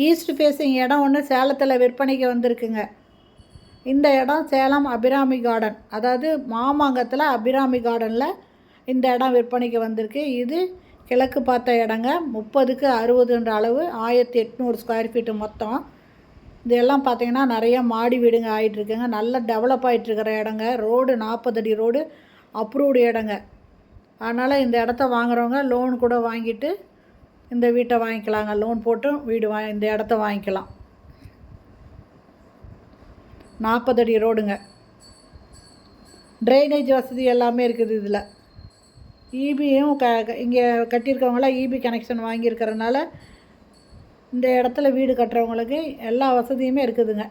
East facing இடம் ஒன்று சேலத்தில் விற்பனைக்கு வந்திருக்குங்க. இந்த இடம் சேலம் அபிராமி கார்டன், அதாவது மாமாங்கத்தில் அபிராமி கார்டனில் இந்த இடம் விற்பனைக்கு வந்திருக்கு. இது கிழக்கு பார்த்த இடங்க. 30க்கு 60ன்ற அளவு, 1800 ஸ்கொயர் ஃபீட்டு மொத்தம். இதெல்லாம் பார்த்திங்கன்னா நிறையா மாடி வீடுங்க ஆகிட்டுருக்குங்க. நல்ல டெவலப் ஆகிட்டுருக்கிற இடங்க. ரோடு 40 அடி ரோடு, அப்ரூவ்டு இடங்க. அதனால் இந்த இடத்த வாங்குறவங்க லோன் கூட வாங்கிட்டு இந்த வீட்டை வாங்கிக்கலாங்க. லோன் போட்டு வீடு இந்த இடத்த வாங்கிக்கலாம். 40 அடி ரோடுங்க. ட்ரைனேஜ் வசதி எல்லாமே இருக்குது இதில். இபியும் இங்கே கட்டியிருக்கவங்களாம் இபி கனெக்ஷன் வாங்கியிருக்கிறதுனால இந்த இடத்துல வீடு கட்டுறவங்களுக்கு எல்லா வசதியுமே இருக்குதுங்க.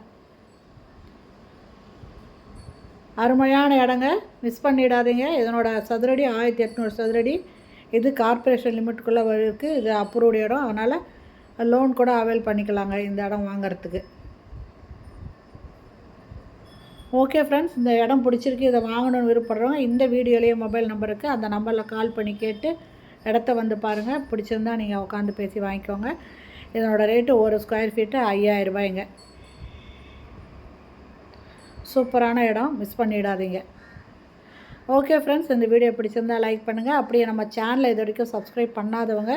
அருமையான இடங்க, மிஸ் பண்ணிடாதீங்க. இதனோட சதுரடி 1800 சதுரடி. இது கார்ப்பரேஷன் லிமிட்டுக்குள்ளே இருக்குது. இது அப்ரூவ்டு இடம். அதனால் லோன் கூட அவைல் பண்ணிக்கலாங்க இந்த இடம் வாங்கிறதுக்கு. ஓகே ஃப்ரெண்ட்ஸ், இந்த இடம் பிடிச்சிருக்கு, இதை வாங்கணும்னு விருப்பப்படுறோம். இந்த வீடியோலேயே மொபைல் நம்பருக்கு அந்த நம்பரில் கால் பண்ணி கேட்டு இடத்த வந்து பாருங்கள். பிடிச்சிருந்தால் நீங்கள் உட்காந்து பேசி வாங்கிக்கோங்க. இதனோட ரேட்டு ஒரு ஸ்கொயர் ஃபீட்டு 5000 ரூபாய்ங்க. சூப்பரான இடம், மிஸ் பண்ணிடாதீங்க. ஓகே ஃப்ரெண்ட்ஸ், இந்த வீடியோ பிடிச்சிருந்தால் லைக் பண்ணுங்கள். அப்படியே நம்ம சேனலை இது வரைக்கும் சப்ஸ்கிரைப் பண்ணாதவங்க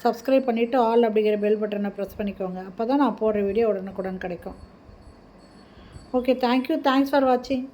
சப்ஸ்கிரைப் பண்ணிவிட்டு ஆல் அப்படிங்கிற பெல் பட்டனை ப்ரெஸ் பண்ணிக்கோங்க. அப்போ தான் நான் போடுற வீடியோ உடனுக்குடன் கிடைக்கும். Okay, thank you. தேங்க்ஸ் ஃபார் வாட்சிங்.